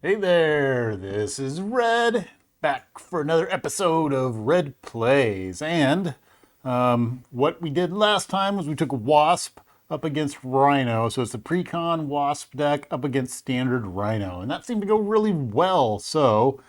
Hey there, this is Red, back for another episode of Red Plays. And what we did last time was we took Wasp up against Rhino. So it's the Precon Wasp deck up against Standard Rhino. And that seemed to go really well. So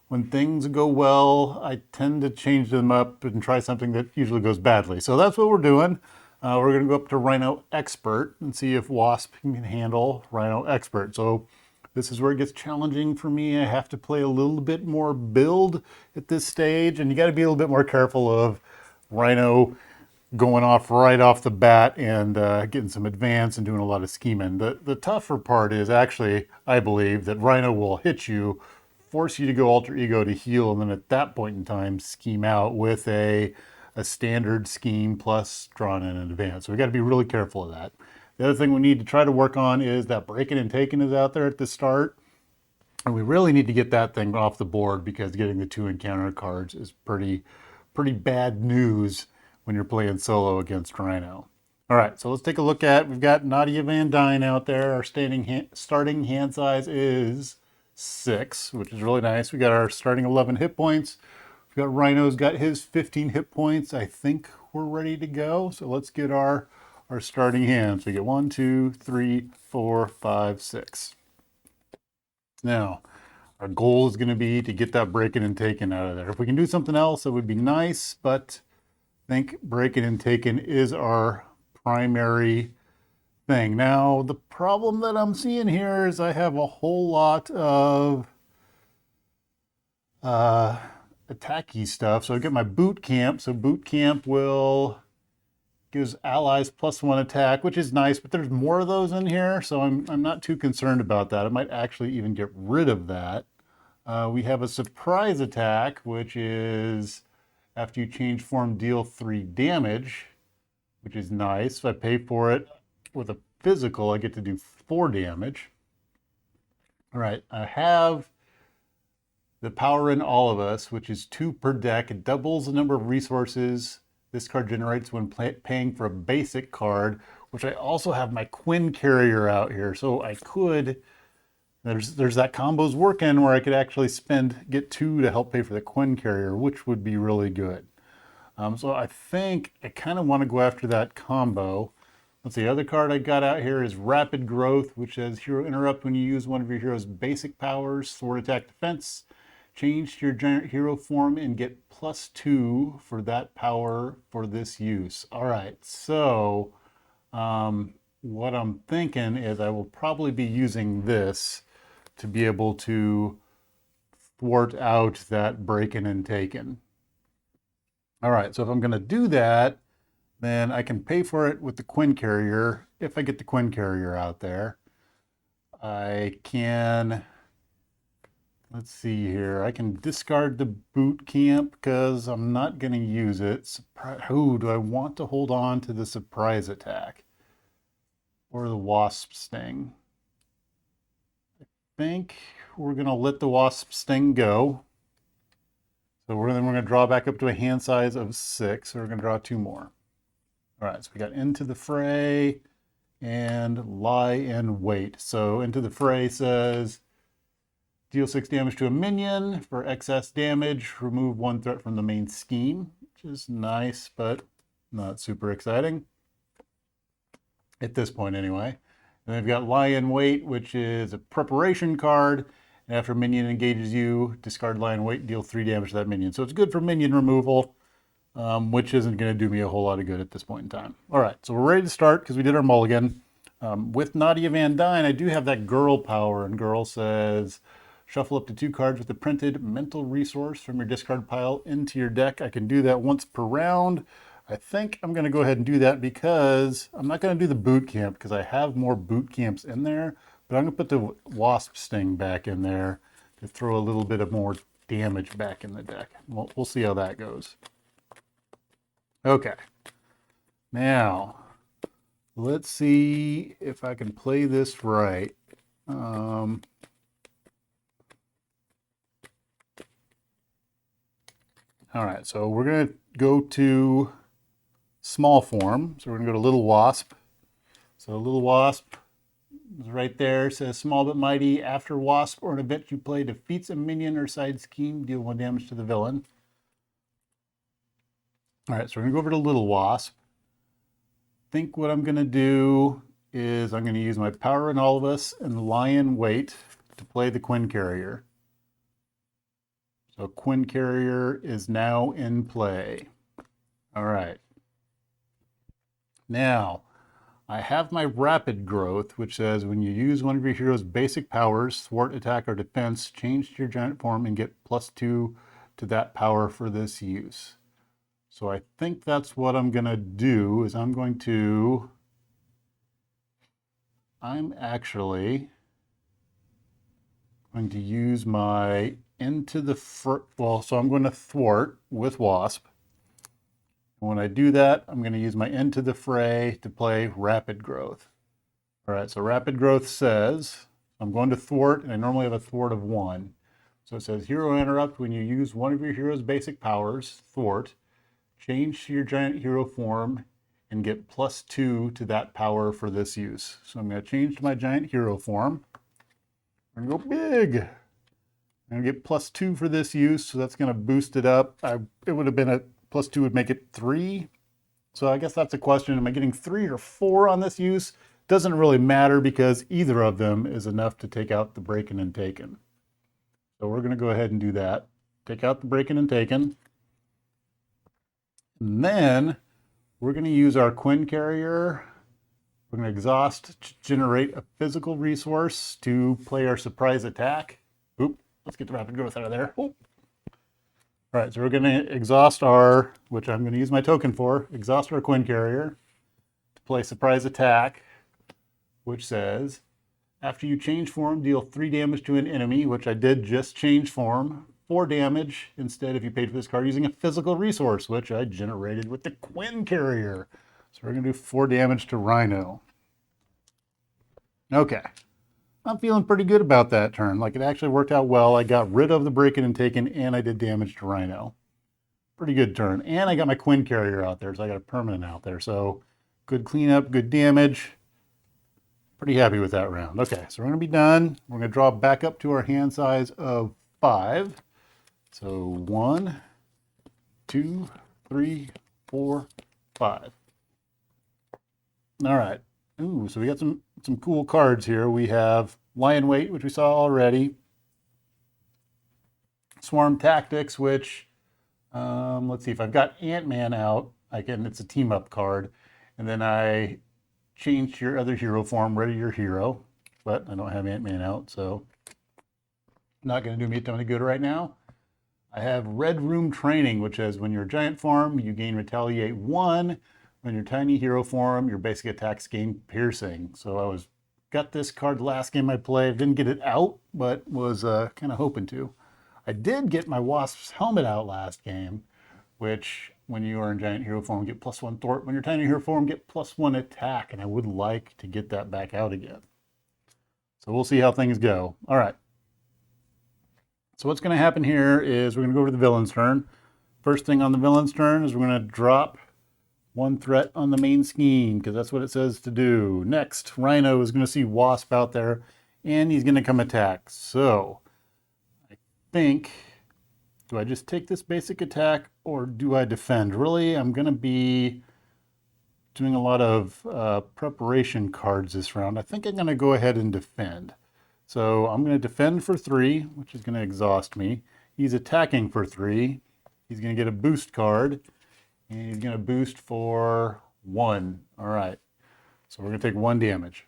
when things go well, I tend to change them up and try something that usually goes badly. So that's what we're doing. We're going to go up to Rhino Expert and see if Wasp can handle Rhino Expert. So this is where it gets challenging for me. I have to play a little bit more build at this stage, and you got to be a little bit more careful of Rhino going off right off the bat and getting some advance and doing a lot of scheming. The tougher part is actually, I believe, that Rhino will hit you, force you to go alter ego to heal, and then at that point in time, scheme out with a standard scheme plus drawn in advance. So we got to be really careful of that. The other thing we need to try to work on is that breaking and taking is out there at the start. And we really need to get that thing off the board because getting the 2 encounter cards is pretty bad news when you're playing solo against Rhino. All right, so let's take a look at, we've got Nadia Van Dyne out there. Our starting hand size is 6, which is really nice. We got our starting 11 hit points. We've got Rhino's got his 15 hit points. I think we're ready to go. So let's get our starting hands. We get 1, 2, 3, 4, 5, 6. Now, our goal is going to be to get that breaking and taking out of there. If we can do something else, it would be nice, but I think breaking and taking is our primary thing. Now, the problem that I'm seeing here is I have a whole lot of attacky stuff. So I get my boot camp. So boot camp will gives allies +1 attack, which is nice, but there's more of those in here, so I'm not too concerned about that. I might actually even get rid of that. We have a surprise attack, which is after you change form, deal 3 damage, which is nice. If I pay for it with a physical, I get to do 4 damage. All right, I have the Power in All of Us, which is 2 per deck. It doubles the number of resources this card generates when paying for a basic card, which I also have my Quinn Carrier out here. So I could, there's that combos working where I could actually get 2 to help pay for the Quinn Carrier, which would be really good. So I think I kind of want to go after that combo. Let's see, the other card I got out here is Rapid Growth, which says Hero Interrupt when you use one of your hero's basic powers, Sword Attack Defense. Change to your giant hero form and get +2 for that power for this use. All right, so what I'm thinking is I will probably be using this to be able to thwart out that breaking and taking. All right, so if I'm going to do that, then I can pay for it with the Quinn Carrier if I get the Quinn Carrier out there. I can, let's see here, I can discard the boot camp because I'm not going to use it. Who do I want to hold on to the surprise attack or the wasp sting? I think we're going to let the wasp sting go. So we're going to draw back up to a hand size of 6. So we're going to draw 2 more. All right, so we got Into the Fray and Lie in Wait. So Into the Fray says deal 6 damage to a minion. For excess damage, remove 1 threat from the main scheme, which is nice, but not super exciting at this point anyway. And then we've got Lie in Wait, which is a preparation card. And after a minion engages you, discard Lie in Wait, deal 3 damage to that minion. So it's good for minion removal, which isn't going to do me a whole lot of good at this point in time. All right, so we're ready to start because we did our mulligan. With Nadia Van Dyne, I do have that girl power, and girl says shuffle up to 2 cards with a printed mental resource from your discard pile into your deck. I can do that once per round. I think I'm going to go ahead and do that because I'm not going to do the boot camp because I have more boot camps in there, but I'm going to put the wasp sting back in there to throw a little bit of more damage back in the deck. We'll see how that goes. Okay, now let's see if I can play this right. All right, so we're going to go to small form. So we're going to go to Little Wasp. So Little Wasp It's right there. It says small but mighty. After Wasp or an event you play defeats a minion or side scheme, deal 1 damage to the villain. All right, so we're going to go over to Little Wasp. I think what I'm going to do is I'm going to use my Power in All of Us and Lion Weight to play the Quinn Carrier. So Quinn Carrier is now in play. All right. Now, I have my Rapid Growth, which says when you use one of your hero's basic powers, thwart, attack, or defense, change to your giant form and get +2 to that power for this use. So I think that's what I'm going to do is I'm actually going to use my so I'm going to thwart with Wasp. When I do that, I'm going to use my Into the Fray to play Rapid Growth. All right, so Rapid Growth says I'm going to thwart, and I normally have a thwart of 1. So it says Hero Interrupt when you use one of your hero's basic powers, thwart, change to your giant hero form and get +2 to that power for this use. So I'm going to change to my giant hero form. I'm going to go big. I'm going to get +2 for this use, so that's going to boost it up. It would have been a +2 would make it 3. So I guess that's a question. Am I getting 3 or 4 on this use? Doesn't really matter because either of them is enough to take out the Breaking and Taken. So we're going to go ahead and do that. Take out the Breaking and Taken. And then we're going to use our Quinn Carrier. We're going to exhaust to generate a physical resource to play our surprise attack. Oop, let's get the Rapid Growth out of there. Oop. All right, so we're going to exhaust which I'm going to use my token for, exhaust our Quinn Carrier to play surprise attack, which says, after you change form, deal 3 damage to an enemy, which I did just change form, 4 damage instead if you paid for this card using a physical resource, which I generated with the Quinn Carrier. So we're going to do 4 damage to Rhino. Okay. I'm feeling pretty good about that turn. Like, it actually worked out well. I got rid of the Breaking and Taken, and I did damage to Rhino. Pretty good turn. And I got my Quinn Carrier out there, so I got a permanent out there. So good cleanup, good damage. Pretty happy with that round. Okay, so we're going to be done. We're going to draw back up to our hand size of 5. So 1, 2, 3, 4, 5. All right. Ooh, so we got some cool cards here. We have Lion Weight, which we saw already. Swarm Tactics, which, let's see, if I've got Ant-Man out, it's a team-up card. And then I change your other hero form, ready your hero. But I don't have Ant-Man out, so not going to do me a ton of good right now. I have Red Room Training, which says when you're a giant form, you gain Retaliate 1. When you're tiny hero form, your basic attacks gain Piercing. So I got this card the last game I played. Didn't get it out, but was kind of hoping to. I did get my Wasp's helmet out last game, which when you are in giant hero form, get +1 thwart. When you're tiny hero form, get +1 attack. And I would like to get that back out again. So we'll see how things go. All right. So what's going to happen here is we're going to go over to the villain's turn. First thing on the villain's turn is we're going to drop 1 threat on the main scheme, because that's what it says to do. Next, Rhino is going to see Wasp out there, and he's going to come attack. So, I think, do I just take this basic attack, or do I defend? Really, I'm going to be doing a lot of preparation cards this round. I think I'm going to go ahead and defend. So, I'm going to defend for 3, which is going to exhaust me. He's attacking for 3. He's going to get a boost card. And he's going to boost for 1. All right. So we're going to take 1 damage.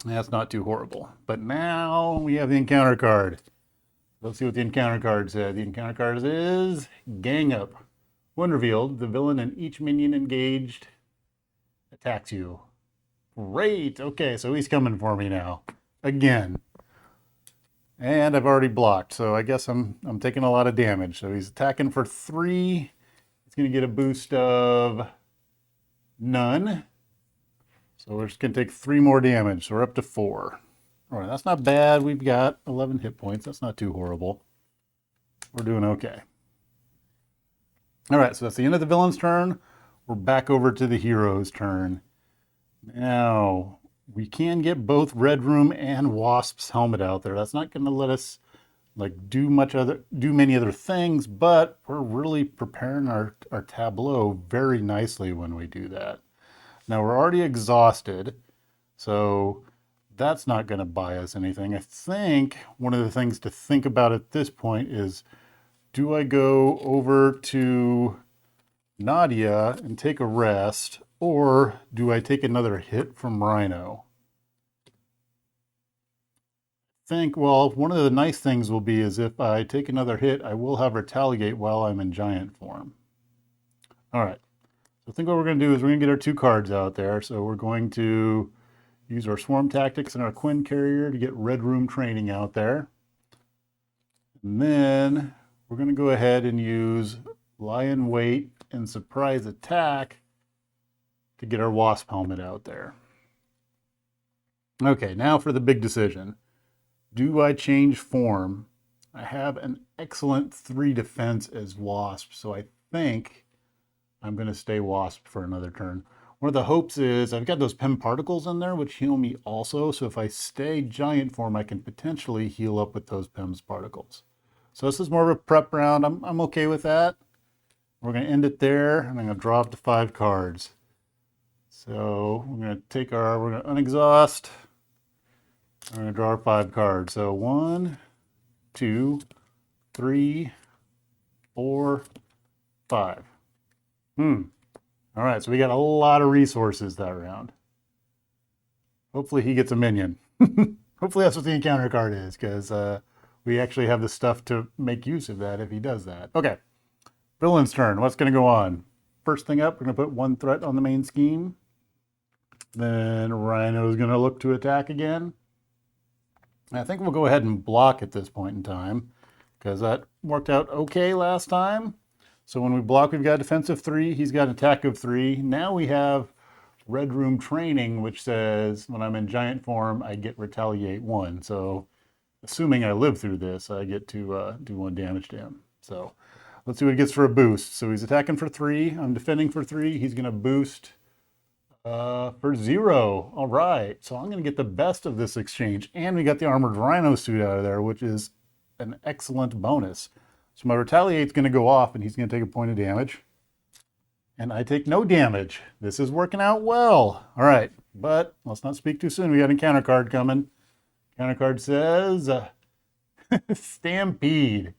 That's not too horrible. But now we have the encounter card. Let's see what the encounter card said. The encounter card is Gang Up. When revealed, the villain and each minion engaged attacks you. Great. Okay, so he's coming for me now. Again. And I've already blocked, so I guess I'm taking a lot of damage. So he's attacking for 3. He's going to get a boost of none. So we're just going to take 3 more damage. So we're up to 4. All right, that's not bad. We've got 11 hit points. That's not too horrible. We're doing okay. All right, so that's the end of the villain's turn. We're back over to the hero's turn. Now, we can get both Red Room and Wasp's helmet out there. That's not going to let us like do many other things, but we're really preparing our tableau very nicely when we do that. Now we're already exhausted, so that's not going to buy us anything. I think one of the things to think about at this point is, do I go over to Nadia and take a rest, or do I take another hit from Rhino? Well, one of the nice things will be is if I take another hit, I will have retaliate while I'm in giant form. All right. So I think what we're going to do is we're going to get our 2 cards out there. So we're going to use our swarm tactics and our Quinn carrier to get Red Room training out there. And then we're going to go ahead and use Lion Weight and surprise attack to get our Wasp helmet out there. Okay, now for the big decision. Do I change form? I have an excellent 3 defense as Wasp, so I think I'm going to stay Wasp for another turn. One of the hopes is I've got those PEM particles in there, which heal me also, so if I stay giant form, I can potentially heal up with those PEM's particles. So this is more of a prep round. I'm okay with that. We're going to end it there, and I'm going to draw up to 5 cards. So we're going to we're going to unexhaust. I'm going to draw 5 cards. So 1, 2, 3, 4, 5. All right, so we got a lot of resources that round. Hopefully he gets a minion. Hopefully that's what the encounter card is, because we actually have the stuff to make use of that if he does that. Okay, villain's turn. What's going to go on? First thing up, we're going to put 1 threat on the main scheme. Then Rhino's going to look to attack again. I think we'll go ahead and block at this point in time, because that worked out okay last time. So when we block, we've got defensive 3. He's got attack of 3. Now we have Red Room training, which says when I'm in giant form, I get retaliate 1. So assuming I live through this, I get to do 1 damage to him. So let's see what he gets for a boost. So he's attacking for 3. I'm defending for 3. He's going to boost for 0. All right. So I'm going to get the best of this exchange. And we got the armored rhino suit out of there, which is an excellent bonus. So my retaliate's going to go off, and he's going to take a point of damage. And I take no damage. This is working out well. All right, but let's not speak too soon. We got a counter card coming. Counter card says Stampede.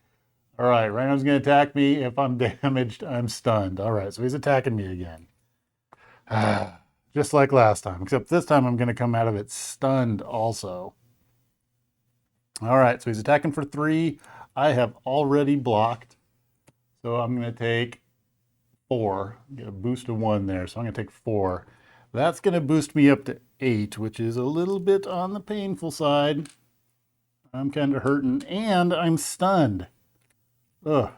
All right, Rhino's going to attack me. If I'm damaged, I'm stunned. All right, so he's attacking me again. Just like last time, except this time I'm going to come out of it stunned also. All right, so he's attacking for 3. I have already blocked, so I'm going to take 4. Get a boost of 1 there, so I'm going to take 4. That's going to boost me up to 8, which is a little bit on the painful side. I'm kind of hurting, and I'm stunned. Ugh.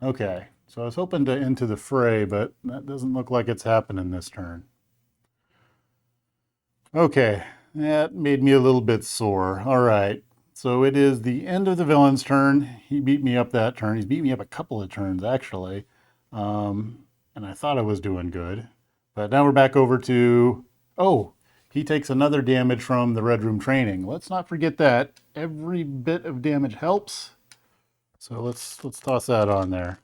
Okay, so I was hoping to enter the fray, but that doesn't look like it's happening this turn. Okay, that made me a little bit sore. All right. So it is the end of the villain's turn. He beat me up that turn. He's beat me up a couple of turns, actually. And I thought I was doing good. But now we're back over to... Oh, he takes another damage from the Red Room training. Let's not forget that. Every bit of damage helps. So let's toss that on there.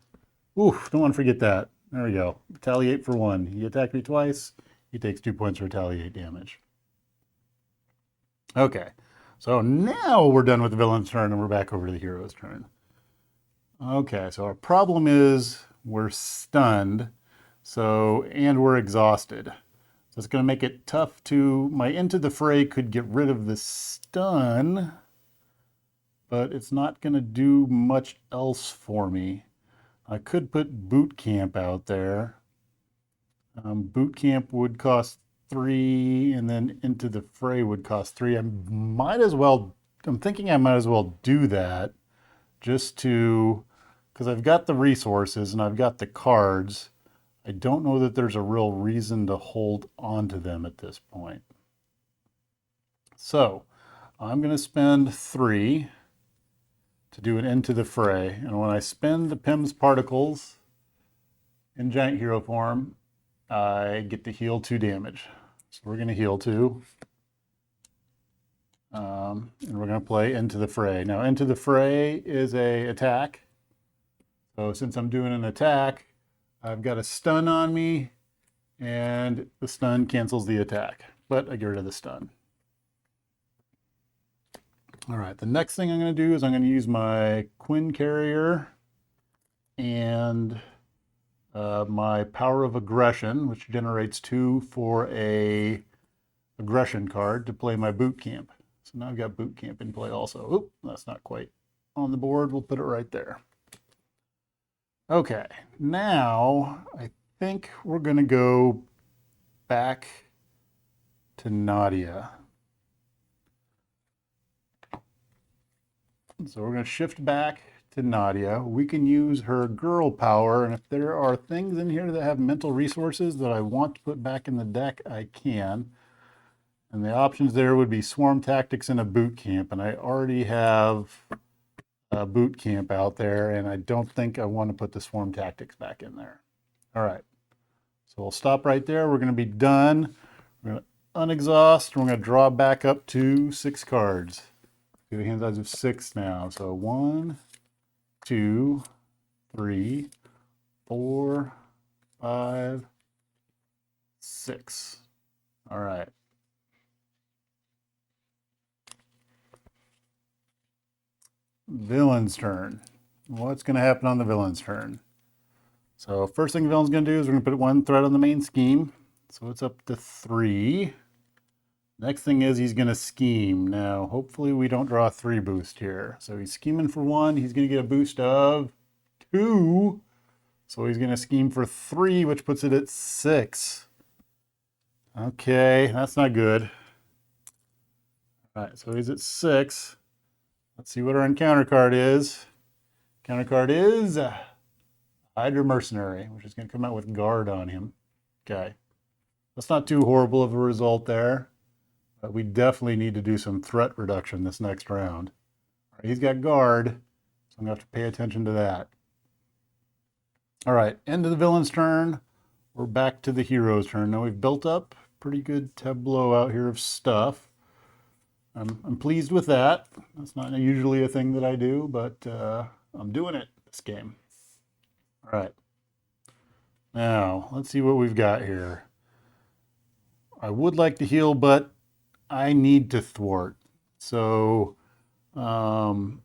Oof, don't want to forget that. There we go. Retaliate for 1. He attacked me twice. He takes 2 points of retaliate damage. Okay. So now we're done with the villain's turn and we're back over to the hero's turn. Okay, so our problem is we're stunned, and we're exhausted. So it's going to make it tough to... My Into the Fray could get rid of the stun, but it's not going to do much else for me. I could put Boot Camp out there. Boot Camp would cost 3, and then Into the Fray would cost 3. I'm thinking I might as well do that just to, because I've got the resources and I've got the cards. I don't know that there's a real reason to hold on to them at this point. So I'm going to spend 3 to do an Into the Fray. And when I spend the PEM's particles in giant hero form, I get to heal 2 damage. So we're going to heal 2. And we're going to play Into the Fray. Now, Into the Fray is a attack. So since I'm doing an attack, I've got a stun on me, and the stun cancels the attack, but I get rid of the stun. All right, the next thing I'm going to do is I'm going to use my Quinn Carrier and my Power of Aggression, which generates 2 for a aggression card to play my boot camp. So now I've got boot camp in play also. Oop, that's not quite on the board. We'll put it right there. Okay, now I think we're going to go back to Nadia. So we're going to shift back to Nadia. We can use her girl power, and if there are things in here that have mental resources that I want to put back in the deck, I can. And the options there would be Swarm Tactics and a Boot Camp, and I already have a Boot Camp out there, and I don't think I want to put the Swarm Tactics back in there. All right, so we'll stop right there. We're going to be done. We're going to unexhaust, and we're going to draw back up to 6 cards. Do a hand size of 6 now. So 1, 2, 3, 4, 5, 6. All right. Villain's turn. What's going to happen on the villain's turn? So first thing the villain's going to do is we're going to put 1 threat on the main scheme. So it's up to 3. Next thing is he's going to scheme. Now, hopefully we don't draw a 3 boost here. So he's scheming for 1. He's going to get a boost of 2. So he's going to scheme for 3, which puts it at 6. Okay, that's not good. All right, so he's at 6. Let's see what our encounter card is. Counter card is Hydra Mercenary, which is going to come out with guard on him. Okay, that's not too horrible of a result there. But we definitely need to do some threat reduction this next round. All right, he's got guard, so I'm going to have to pay attention to that. All right, end of the villain's turn. We're back to the hero's turn. Now we've built up pretty good tableau out here of stuff. I'm pleased with that. That's not usually a thing that I do, but I'm doing it this game. All right. Now, let's see what we've got here. I would like to heal, but I need to thwart. So that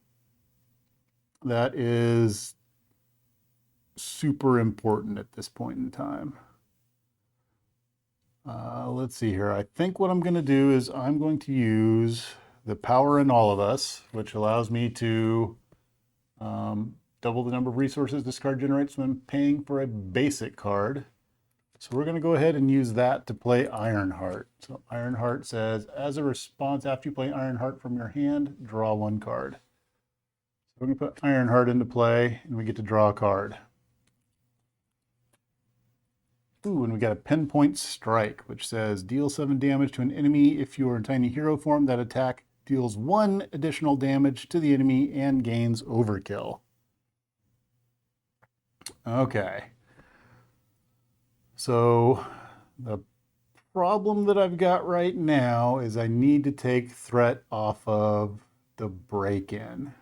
is super important at this point in time. Let's see here. I think what I'm going to do is I'm going to use the Power in All of Us, which allows me to double the number of resources this card generates when paying for a basic card. So we're going to go ahead and use that to play Ironheart. So Ironheart says, as a response, after you play Ironheart from your hand, draw 1 card. So we're going to put Ironheart into play, and we get to draw a card. Ooh, and we got a Pinpoint Strike, which says, deal 7 damage to an enemy. If you are in tiny hero form, that attack deals 1 additional damage to the enemy and gains overkill. Okay. So the problem that I've got right now is I need to take threat off of the break-in.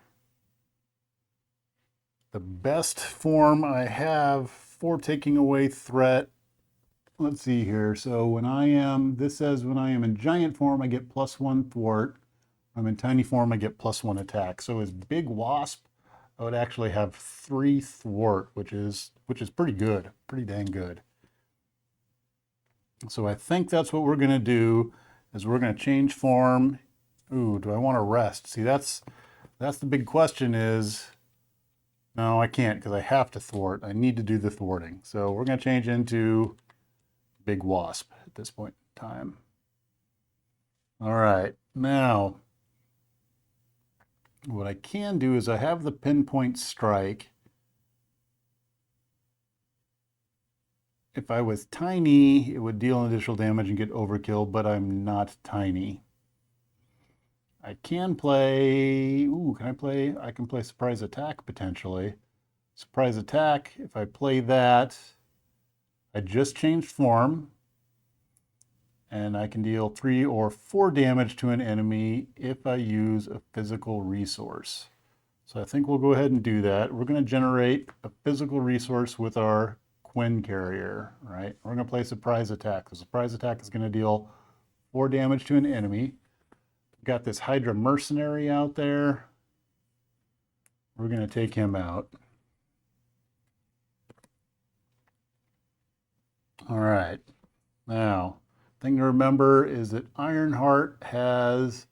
The best form I have for taking away threat, let's see here. So when I am, this says when I am in giant form, I get +1 thwart. When I'm in tiny form, I get +1 attack. So as Big Wasp, I would actually have 3 thwart, which is pretty good, pretty dang good. So I think that's what we're going to do, is we're going to change form. Ooh, do I want to rest? See, that's the big question is, no, I can't because I have to thwart. I need to do the thwarting. So we're going to change into Big Wasp at this point in time. All right, now what I can do is I have the Pinpoint Strike. If I was tiny, it would deal additional damage and get overkill, but I'm not tiny. I can play, I can play Surprise Attack potentially. Surprise Attack, if I play that, I just changed form, and I can deal 3 or 4 damage to an enemy if I use a physical resource. So I think we'll go ahead and do that. We're going to generate a physical resource with our Quinn carrier, right? We're going to play surprise attack. The surprise attack is going to deal 4 damage to an enemy. We've got this Hydra mercenary out there. We're going to take him out. All right. Now, thing to remember is that Ironheart has,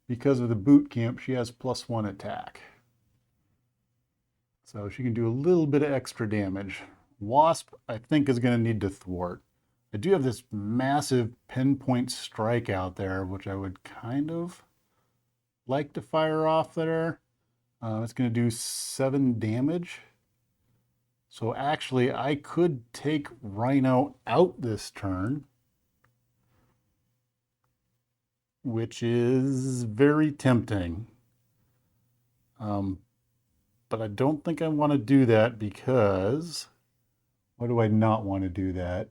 because of the boot camp, she has +1 attack. So she can do a little bit of extra damage. Wasp, I think, is going to need to thwart. I do have this massive pinpoint strike out there, which I would kind of like to fire off there. It's going to do 7 damage. So actually, I could take Rhino out this turn, which is very tempting. But I don't think I want to do that because, why do I not want to do that?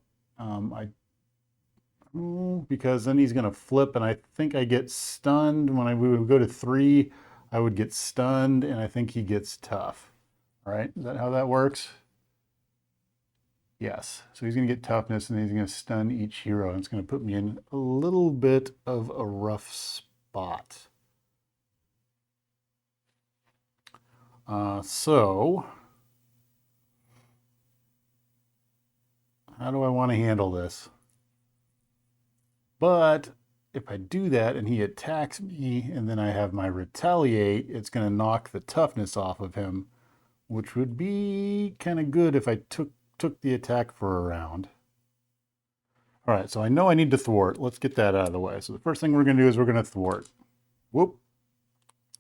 Because then he's going to flip, and I think I get stunned. When we would go to 3, I would get stunned, and I think he gets tough. All right, is that how that works? Yes, so he's going to get toughness, and then he's going to stun each hero, and it's going to put me in a little bit of a rough spot. So, how do I want to handle this? But if I do that and he attacks me and then I have my retaliate, it's going to knock the toughness off of him, which would be kind of good if I took the attack for a round. All right, so I know I need to thwart. Let's get that out of the way. So the first thing we're going to do is we're going to thwart. Whoop.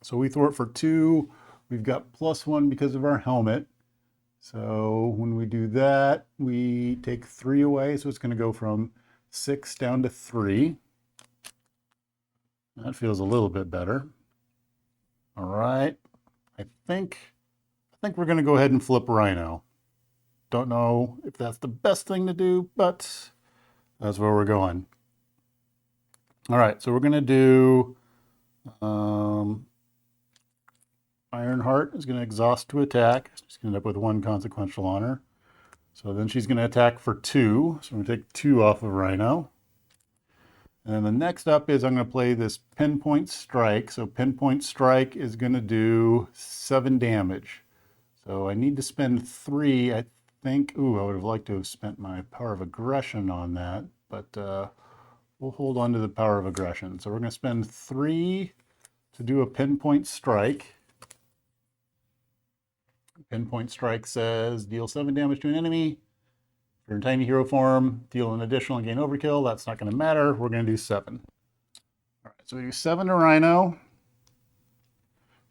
So we thwart for 2. We've got +1 because of our helmet. So when we do that, we take 3 away. So it's going to go from 6 down to 3. That feels a little bit better. All right. I think we're going to go ahead and flip Rhino. Don't know if that's the best thing to do, but that's where we're going. All right. So we're going to do Ironheart is going to exhaust to attack. She's going to end up with 1 consequential on her. So then she's going to attack for 2. So I'm going to take 2 off of Rhino. And then the next up is I'm going to play this Pinpoint Strike. So Pinpoint Strike is going to do 7 damage. So I need to spend 3, I think. Ooh, I would have liked to have spent my Power of Aggression on that. But we'll hold on to the Power of Aggression. So we're going to spend 3 to do a Pinpoint Strike. Pinpoint Strike says deal 7 damage to an enemy. If you're in tiny hero form, deal an additional and gain overkill. That's not going to matter. We're going to do 7. All right, so we do 7 to Rhino,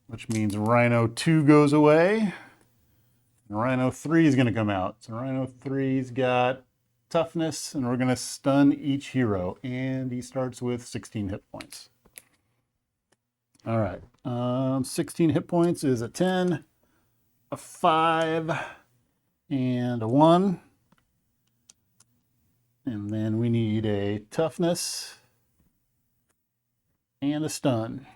which means Rhino 2 goes away. And Rhino 3 is going to come out. So Rhino 3's got toughness, and we're going to stun each hero. And he starts with 16 hit points. All right, 16 hit points is a 10. A 5 and a 1. And then we need a toughness and a stun.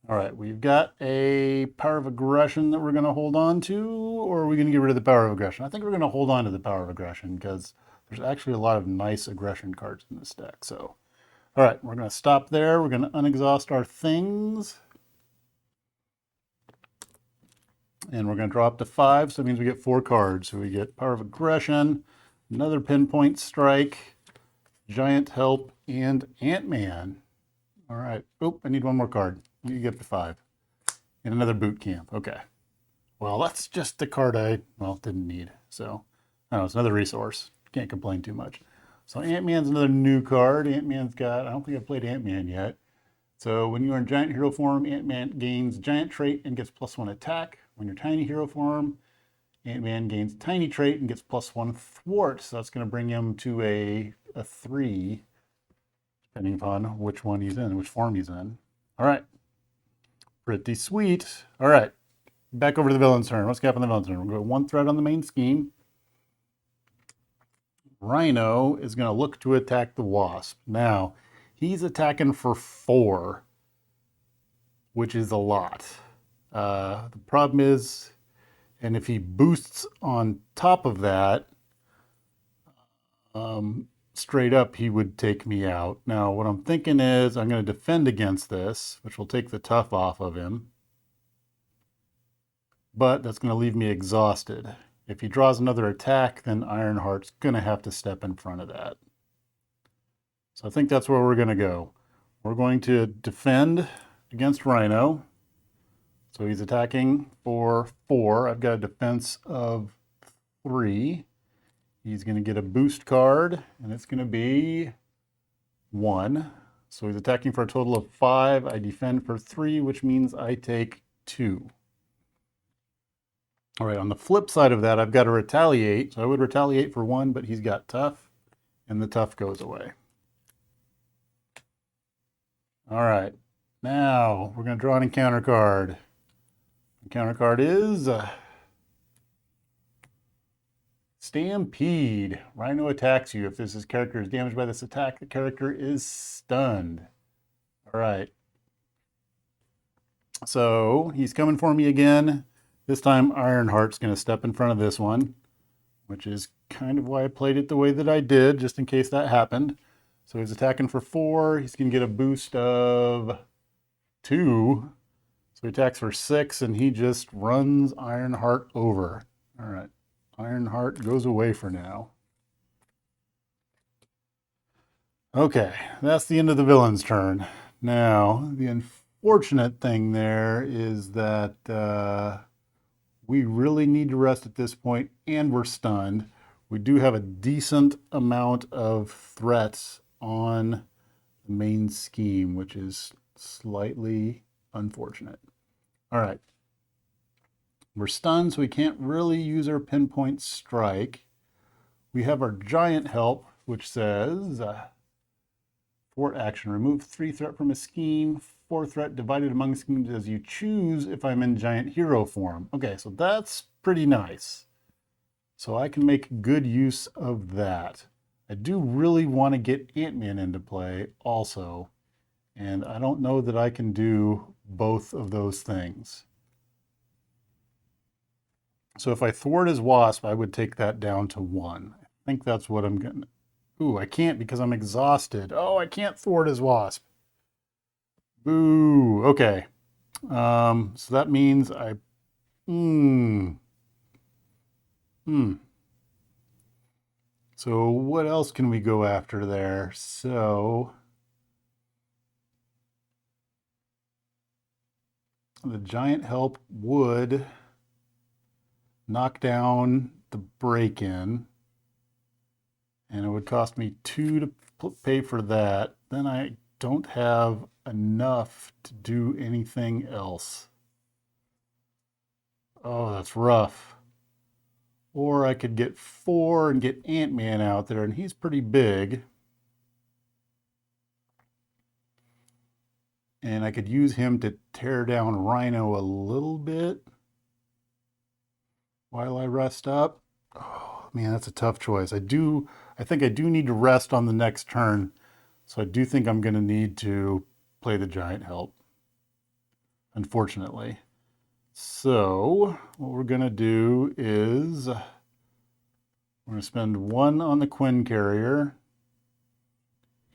All right, we've got a Power of Aggression that we're going to hold on to, or are we going to get rid of the Power of Aggression? I think we're going to hold on to the Power of Aggression because there's actually a lot of nice aggression cards in this deck. So, all right, we're going to stop there. We're going to unexhaust our things. And we're going to drop to 5, so that means we get 4 cards. So we get Power of Aggression, another Pinpoint Strike, Giant Help, and Ant-Man. All right. Oop, I need 1 more card. You get up to 5. And another Boot Camp. Okay. Well, that's just the card I, didn't need. So, I don't know, it's another resource. Can't complain too much. So Ant-Man's another new card. Ant-Man's got, I don't think I've played Ant-Man yet. So when you are in giant hero form, Ant-Man gains giant trait and gets +1 attack. When you're tiny hero form, Ant-Man gains tiny trait and gets +1 thwart. So that's going to bring him to a 3, depending upon which one he's in, which form he's in. All right. Pretty sweet. All right. Back over to the villain's turn. What's happening on the villain's turn? We're going to go 1 threat on the main scheme. Rhino is going to look to attack the Wasp. Now, he's attacking for 4, which is a lot. The problem is, and if he boosts on top of that, straight up, he would take me out. Now, what I'm thinking is I'm going to defend against this, which will take the tough off of him. But that's going to leave me exhausted. If he draws another attack, then Ironheart's going to have to step in front of that. So I think that's where we're going to go. We're going to defend against Rhino. So he's attacking for 4. I've got a defense of 3. He's going to get a boost card, and it's going to be 1. So he's attacking for a total of 5. I defend for 3, which means I take 2. All right, on the flip side of that, I've got to retaliate. So I would retaliate for 1, but he's got tough, and the tough goes away. All right, now we're going to draw an encounter card. Encounter card is Stampede. Rhino attacks you. If this character is damaged by this attack, the character is stunned. All right. So he's coming for me again. This time Ironheart's going to step in front of this one, which is kind of why I played it the way that I did, just in case that happened. So he's attacking for 4. He's going to get a boost of 2. So he attacks for 6, and he just runs Ironheart over. All right. Ironheart goes away for now. Okay, that's the end of the villain's turn. Now, the unfortunate thing there is that we really need to rest at this point, and we're stunned. We do have a decent amount of threats on the main scheme, which is slightly unfortunate. All right. We're stunned, so we can't really use our pinpoint strike. We have our giant help, which says, fort action, remove 3 threat from a scheme, 4 threat divided among schemes as you choose if I'm in giant hero form. Okay, so that's pretty nice. So I can make good use of that. I do really want to get Ant-Man into play also, and I don't know that I can do both of those things. So if I thwart his Wasp, I would take that down to 1. I think that's what I'm going to... Ooh, I can't because I'm exhausted. Oh, I can't thwart his Wasp. Boo. Okay. So that means I... So what else can we go after there? So... the giant help would knock down the break-in, and it would cost me 2 to pay for that. Then I don't have enough to do anything else. Oh, that's rough. Or I could get 4 and get Ant-Man out there, and he's pretty big. And I could use him to tear down Rhino a little bit while I rest up. Oh, man, that's a tough choice. I think I do need to rest on the next turn. So I do think I'm going to need to play the giant help, unfortunately. So what we're going to do is we're going to spend 1 on the Quinn carrier.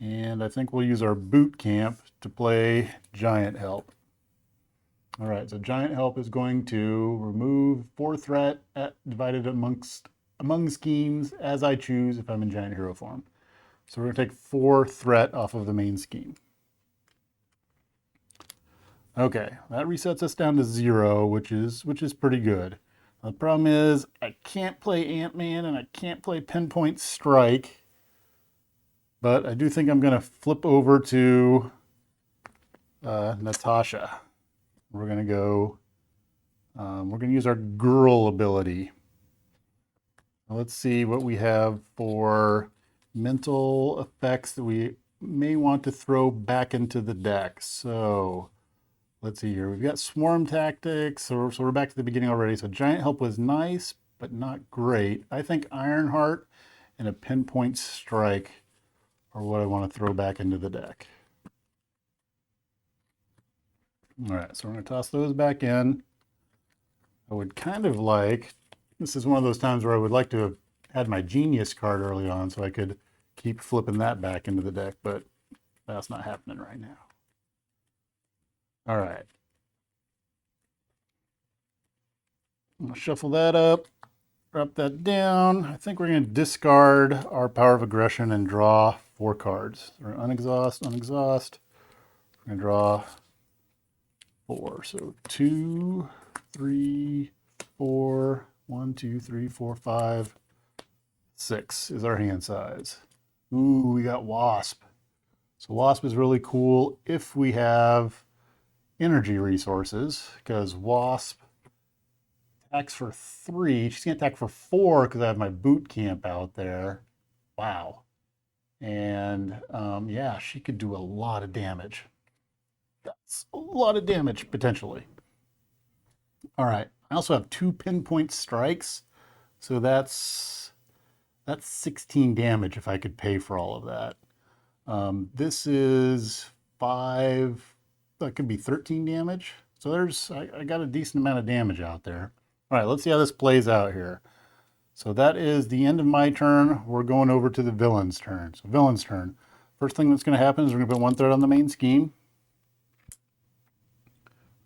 And I think we'll use our boot camp to play giant help. All right, so giant help is going to remove 4 threat divided among schemes as I choose if I'm in giant hero form. So we're going to take 4 threat off of the main scheme. Okay, that resets us down to 0, which is pretty good. The problem is I can't play Ant-Man and I can't play Pinpoint Strike. But I do think I'm going to flip over to Natasha. We're going to go, we're going to use our girl ability. Now let's see what we have for mental effects that we may want to throw back into the deck. So let's see here. We've got swarm tactics. So we're back to the beginning already. So giant help was nice, but not great. I think Ironheart and a pinpoint strike are what I want to throw back into the deck. All right, so we're going to toss those back in. I would kind of like, this is one of those times where I would like to have had my Genius card early on so I could keep flipping that back into the deck, but that's not happening right now. All right. I'll shuffle that up, drop that down. I think we're going to discard our Power of Aggression and draw 4 cards. Or unexhaust. We're going to draw 4. So 2, 3, 4, 1, 2, 3, 4, 5, 6 is our hand size. Ooh, we got Wasp. So Wasp is really cool if we have energy resources, because Wasp attacks for 3. She's going to attack for 4 because I have my boot camp out there. Wow. And yeah, she could do a lot of damage. That's a lot of damage, potentially. All right. I also have 2 pinpoint strikes. So that's 16 damage if I could pay for all of that. This is 5. That could be 13 damage. So I got a decent amount of damage out there. All right, let's see how this plays out here. So that is the end of my turn. We're going over to the villain's turn. So villain's turn. First thing that's going to happen is we're going to put 1 threat on the main scheme.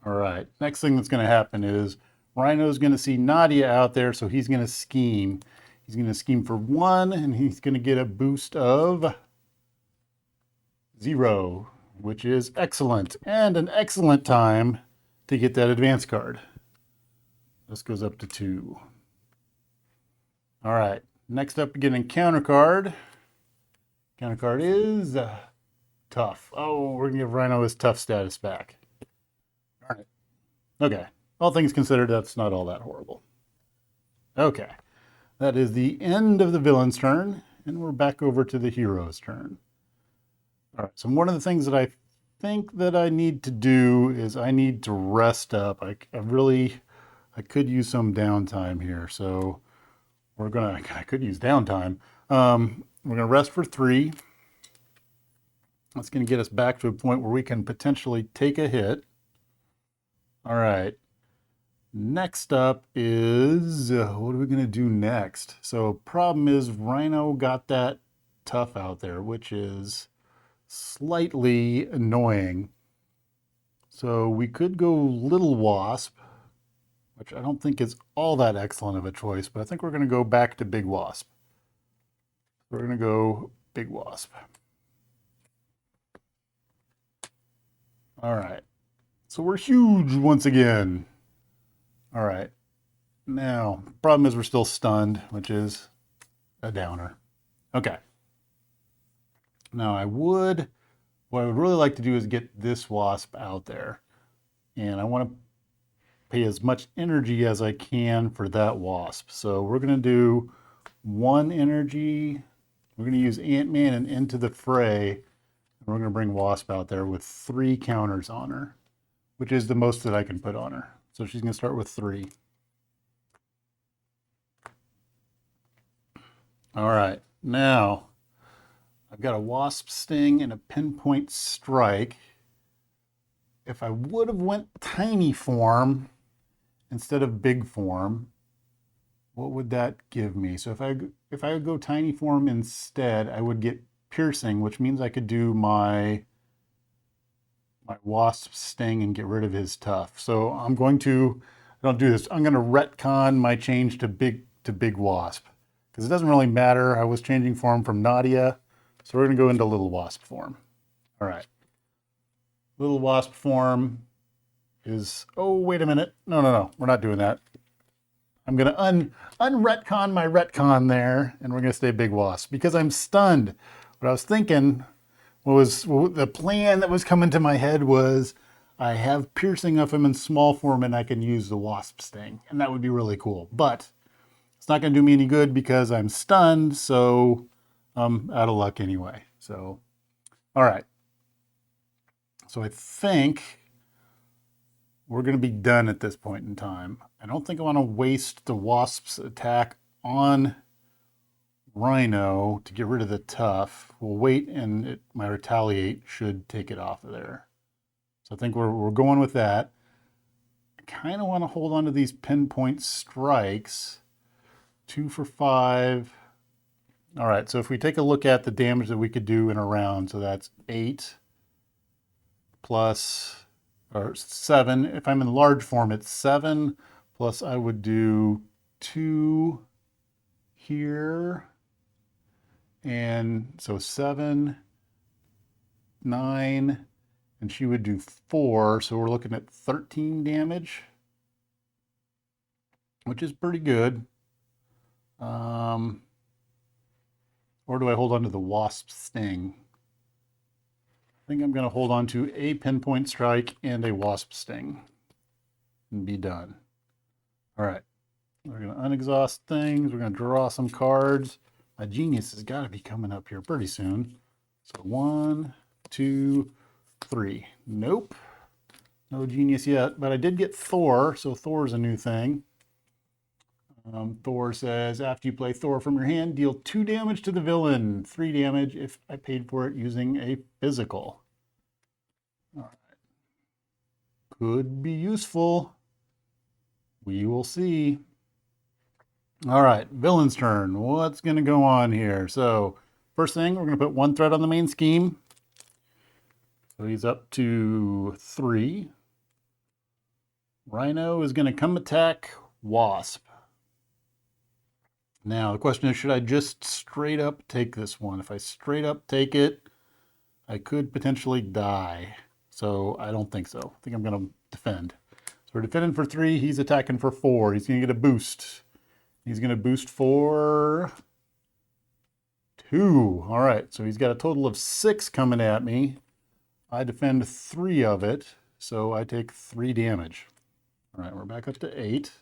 All right, next thing that's going to happen is Rhino's going to see Nadia out there, so he's going to scheme. He's going to scheme for 1, and he's going to get a boost of 0, which is excellent, and an excellent time to get that advance card. This goes up to 2. All right, next up, we get an encounter card. Counter card is tough. Oh, we're going to give Rhino his tough status back. All right. Okay. All things considered, that's not all that horrible. Okay. That is the end of the villain's turn, and we're back over to the hero's turn. All right. So one of the things that I think that I need to do is I need to rest up. I could use some downtime here. So I could use downtime. We're going to rest for 3. That's going to get us back to a point where we can potentially take a hit. All right. Next up is, what are we going to do next? So problem is Rhino got that tough out there, which is slightly annoying. So we could go Little Wasp, which I don't think is all that excellent of a choice, but I think we're going to go back to Big Wasp. We're going to go Big Wasp. All right. So we're huge once again. All right. Now, problem is we're still stunned, which is a downer. Okay. Now what I would really like to do is get this Wasp out there. And I want to pay as much energy as I can for that Wasp. So we're going to do 1 energy. We're going to use Ant-Man and Into the Fray. And we're going to bring Wasp out there with 3 counters on her, which is the most that I can put on her. So she's going to start with 3. All right. Now, I've got a Wasp Sting and a Pinpoint Strike. If I would have went tiny form instead of big form, what would that give me? So if I would go tiny form instead, I would get piercing, which means I could do my Wasp Sting and get rid of his tough. So I don't do this. I'm going to retcon my change to big Wasp because it doesn't really matter. I was changing form from Nadia, so we're going to go into Little Wasp form. All right. Little Wasp form is, oh, wait a minute. No, we're not doing that. I'm going to unretcon my retcon there, and we're going to stay Big Wasp because I'm stunned. What I was thinking the plan that was coming to my head was I have piercing of him in small form and I can use the Wasp Sting, and that would be really cool. But it's not going to do me any good because I'm stunned, so I'm out of luck anyway. So, all right. So I think we're going to be done at this point in time. I don't think I want to waste the Wasp's attack on Rhino to get rid of the tough. We'll wait, and my retaliate should take it off of there. So I think we're going with that. I kind of want to hold on to these pinpoint strikes. 2 for 5. All right, so if we take a look at the damage that we could do in a round, so that's 8 plus, or 7. If I'm in large form, it's 7 plus I would do 2 here. And so 7, 9, and she would do 4. So we're looking at 13 damage, which is pretty good. Or do I hold on to the Wasp sting? I think I'm going to hold on to a pinpoint strike and a Wasp sting and be done. All right. We're going to unexhaust things. We're going to draw some cards. My genius has got to be coming up here pretty soon. So 1, 2, 3. Nope. No genius yet, but I did get Thor, so Thor's a new thing. Thor says, after you play Thor from your hand, deal 2 damage to the villain, 3 damage if I paid for it using a physical. All right. Could be useful. We will see. All right, villain's turn. What's going to go on here? So first thing, we're going to put 1 threat on the main scheme. So he's up to 3. Rhino is going to come attack Wasp. Now, the question is, should I just straight up take this one? If I straight up take it, I could potentially die. So I don't think so. I think I'm going to defend. So we're defending for 3. He's attacking for 4. He's going to get a boost. He's going to boost for 2. All right, so he's got a total of 6 coming at me. I defend 3 of it, so I take 3 damage. All right, we're back up to 8.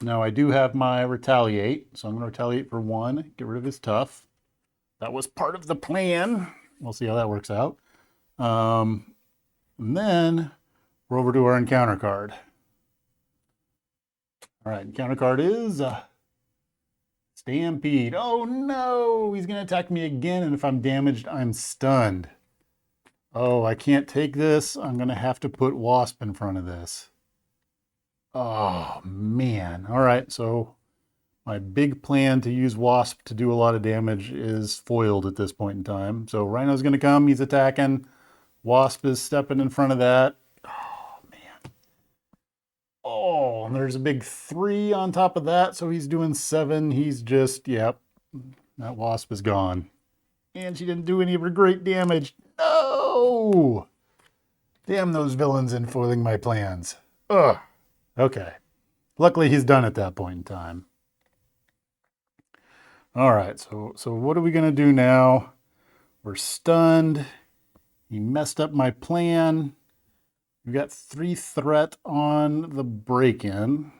Now I do have my retaliate, so I'm going to retaliate for 1, get rid of his tough. That was part of the plan. We'll see how that works out. And then we're over to our encounter card. All right, encounter card is Stampede. Oh no, he's going to attack me again, and if I'm damaged, I'm stunned. Oh, I can't take this. I'm going to have to put Wasp in front of this. Oh, man. All right, so my big plan to use Wasp to do a lot of damage is foiled at this point in time. So Rhino's going to come. He's attacking. Wasp is stepping in front of that. Oh, and there's a big 3 on top of that, so he's doing 7. He's just, yep, that Wasp is gone. And she didn't do any of her great damage. No! Damn those villains in foiling my plans. Ugh. Okay. Luckily, he's done at that point in time. All right, so what are we going to do now? We're stunned. He messed up my plan. We've got 3 threat on the break-in.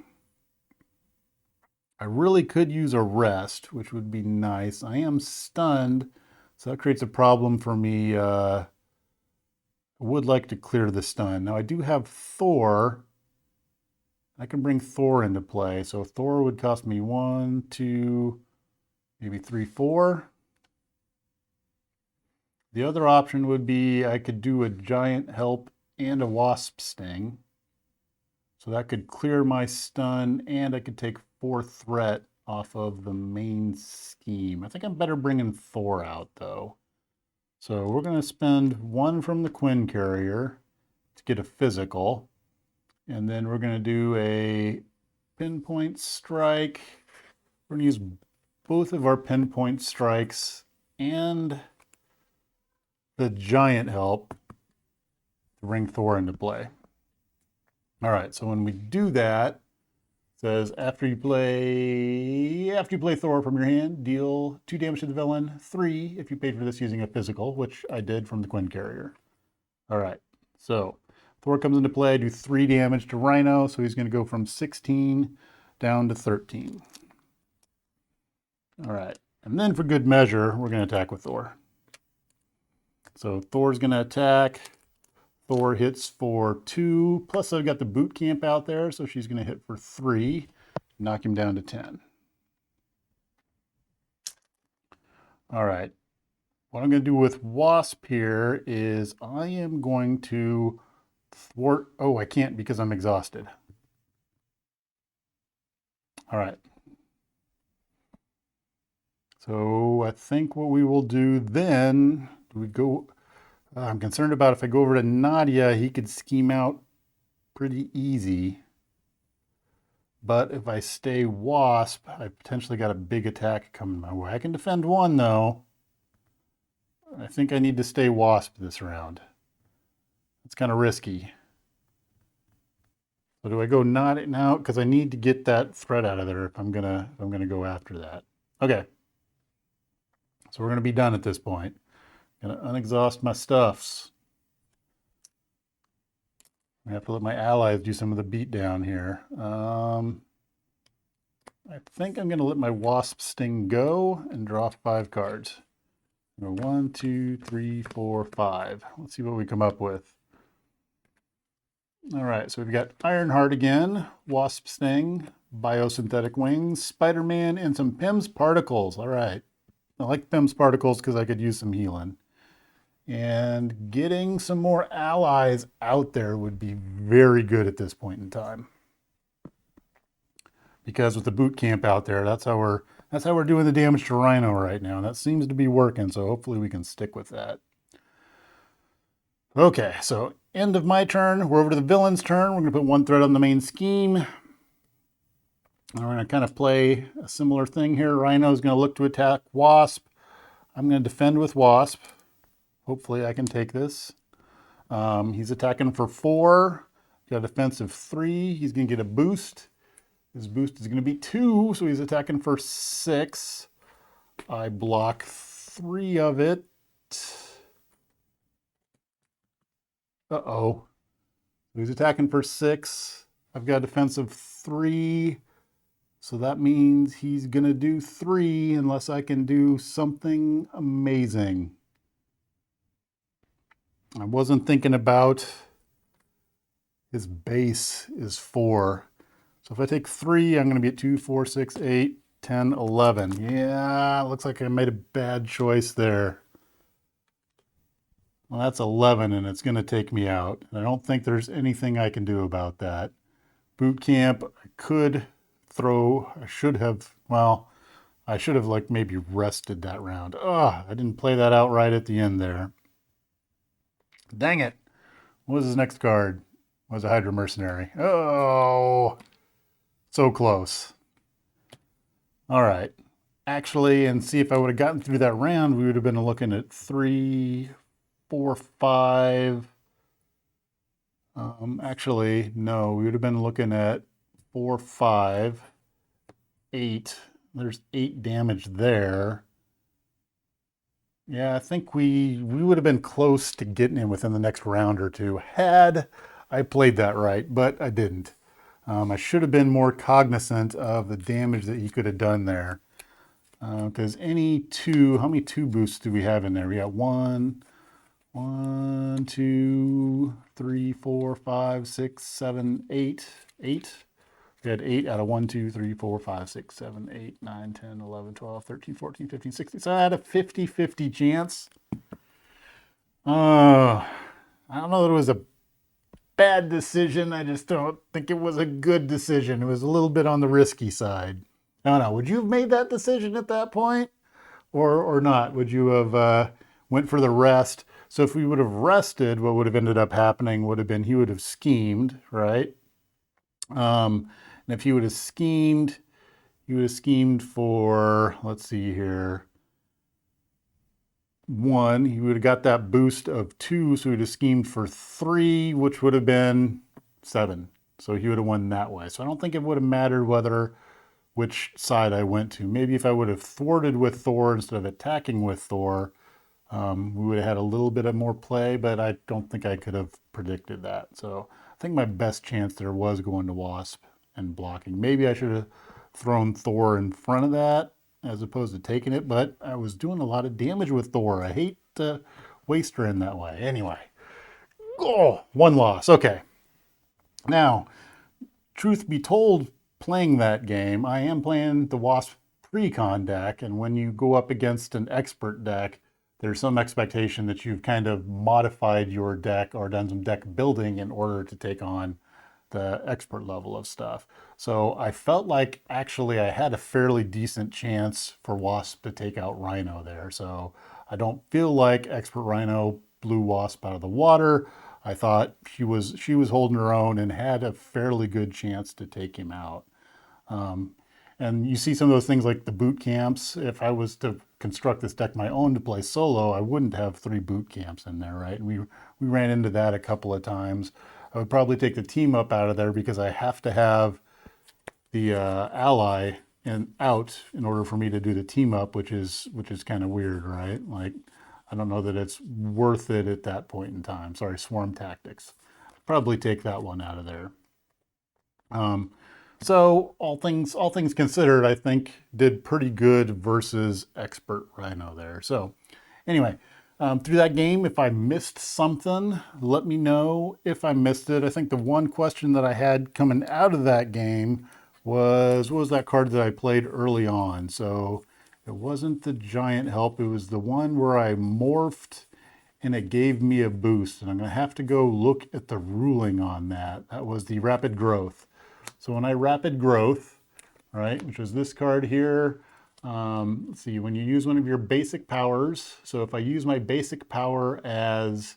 I really could use a rest, which would be nice. I am stunned, so that creates a problem for me. I would like to clear the stun. Now I do have Thor. I can bring Thor into play. So Thor would cost me 1, 2, maybe 3, 4. The other option would be I could do a giant help and a Wasp sting. So that could clear my stun, and I could take 4 threat off of the main scheme. I think I'm better bringing Thor out, though. So we're going to spend 1 from the Quinn carrier to get a physical. And then we're going to do a pinpoint strike. We're going to use both of our pinpoint strikes and the giant help to bring Thor into play. All right, so when we do that, it says after you play Thor from your hand, deal 2 damage to the villain, 3 if you paid for this using a physical, which I did from the Quinn carrier. All right, so Thor comes into play, do 3 damage to Rhino, so he's going to go from 16 down to 13. All right, and then for good measure, we're going to attack with Thor. So Thor's going to attack. Thor hits for 2, plus I've got the boot camp out there, so she's going to hit for 3, knock him down to 10. All right. What I'm going to do with Wasp here is I am going to thwart. Oh, I can't because I'm exhausted. All right. So I think what we will do then, do we go, I'm concerned about if I go over to Nadia, he could scheme out pretty easy. But if I stay Wasp, I potentially got a big attack coming my way. I can defend one though. I think I need to stay Wasp this round. It's kind of risky. So do I go not now? Because I need to get that threat out of there if I'm gonna go after that. Okay. So we're gonna be done at this point. Gonna unexhaust my stuffs. I have to let my allies do some of the beat down here. I think I'm gonna let my Wasp Sting go and draw 5 cards. 1, 2, 3, 4, 5. Let's see what we come up with. All right, so we've got Ironheart again, Wasp Sting, Biosynthetic Wings, Spider-Man, and some PIMS Particles. All right, I like PIMS Particles because I could use some healing. And getting some more allies out there would be very good at this point in time. Because with the boot camp out there, that's how we're doing the damage to Rhino right now. And that seems to be working, so hopefully we can stick with that. Okay, so end of my turn. We're over to the villain's turn. We're going to put 1 threat on the main scheme. And we're going to kind of play a similar thing here. Rhino is going to look to attack Wasp. I'm going to defend with Wasp. Hopefully I can take this. He's attacking for 4. Got a defense of 3. He's going to get a boost. His boost is going to be 2, so he's attacking for 6. I block 3 of it. Uh-oh. He's attacking for 6. I've got a defense of 3. So that means he's going to do 3 unless I can do something amazing. I wasn't thinking about his base is 4. So if I take 3, I'm going to be at 2, 4, 6, 8, 10, 11. Yeah, looks like I made a bad choice there. Well, that's 11, and it's going to take me out. I don't think there's anything I can do about that. Boot camp, I could throw, I should have like maybe rested that round. I didn't play that out right at the end there. Dang it. What was his next card? Was a Hydra Mercenary. Oh, so close. All right. Actually, and see if I would have gotten through that round, we would have been looking at 3, 4, 5. Actually, no, we would have been looking at 4, 5, 8. There's 8 damage there. Yeah, I think we would have been close to getting him within the next round or two had I played that right, but I didn't. I should have been more cognizant of the damage that he could have done there. Because how many 2 boosts do we have in there? We got 1, 2, 3, 4, 5, 6, 7, 8. 8. We had 8 out of 1, 2, 3, 4, 5, 6, 7, 8, 9, 10, 11, 12, 13, 14, 15, 16. So I had a 50-50 chance. I don't know that it was a bad decision. I just don't think it was a good decision. It was a little bit on the risky side. I don't know. Would you have made that decision at that point? Or not? Would you have went for the rest? So if we would have rested, what would have ended up happening would have been he would have schemed, right? And if he would have schemed, for, let's see here, 1. He would have got that boost of 2, so he would have schemed for 3, which would have been 7. So he would have won that way. So I don't think it would have mattered which side I went to. Maybe if I would have thwarted with Thor instead of attacking with Thor, we would have had a little bit of more play, but I don't think I could have predicted that. So I think my best chance there was going to Wasp and blocking. Maybe I should have thrown Thor in front of that as opposed to taking it, but I was doing a lot of damage with Thor. I hate to waste her in that way. Anyway, 1 loss. Okay. Now, truth be told, playing that game, I am playing the Wasp pre-con deck, and when you go up against an expert deck, there's some expectation that you've kind of modified your deck or done some deck building in order to take on the expert level of stuff. So I felt like actually I had a fairly decent chance for Wasp to take out Rhino there. So I don't feel like Expert Rhino blew Wasp out of the water. I thought she was holding her own and had a fairly good chance to take him out. And you see some of those things like the boot camps. If I was to construct this deck my own to play solo, I wouldn't have 3 boot camps in there, right? And we ran into that a couple of times. I would probably take the team up out of there because I have to have the ally out in order for me to do the team up, which is kind of weird, right? Like, I don't know that it's worth it at that point in time. Sorry, swarm tactics. Probably take that one out of there. So all things considered, I think did pretty good versus Expert Rhino there. So anyway, through that game, if I missed something, let me know if I missed it. I think the one question that I had coming out of that game was, what was that card that I played early on? So it wasn't the giant help. It was the one where I morphed and it gave me a boost. And I'm going to have to go look at the ruling on that. That was the rapid growth. So when I rapid growth, right, which is this card here, let's see, when you use one of your basic powers, so if I use my basic power as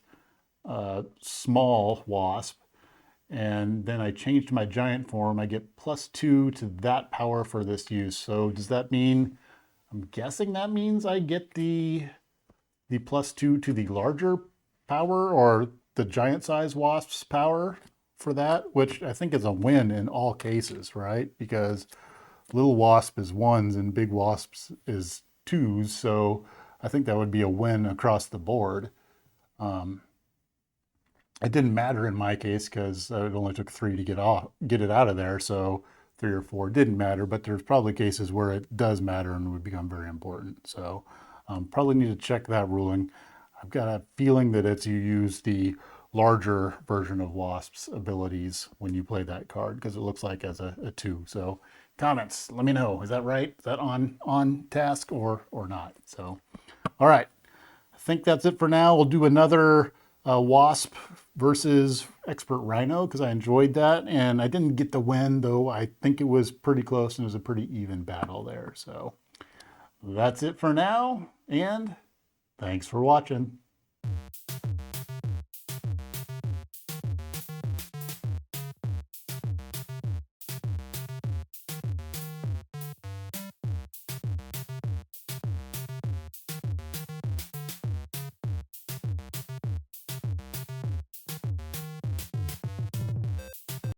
small Wasp, and then I change to my giant form, I get +2 to that power for this use. So does that mean, I'm guessing that means I get the +2 to the larger power or the giant size Wasp's power for that, which I think is a win in all cases, right? Because little Wasp is 1s and big Wasps is 2s, so I think that would be a win across the board. It didn't matter in my case because it only took 3 to get it out of there, so 3 or 4 didn't matter, but there's probably cases where it does matter and would become very important. So probably need to check that ruling. I've got a feeling that it's you use the larger version of Wasp's abilities when you play that card because it looks like as a 2. So comments, let me know. Is that right? Is that on task or not? So, all right. I think that's it for now. We'll do another Wasp versus Expert Rhino because I enjoyed that. And I didn't get the win, though. I think it was pretty close and it was a pretty even battle there. So that's it for now. And thanks for watching.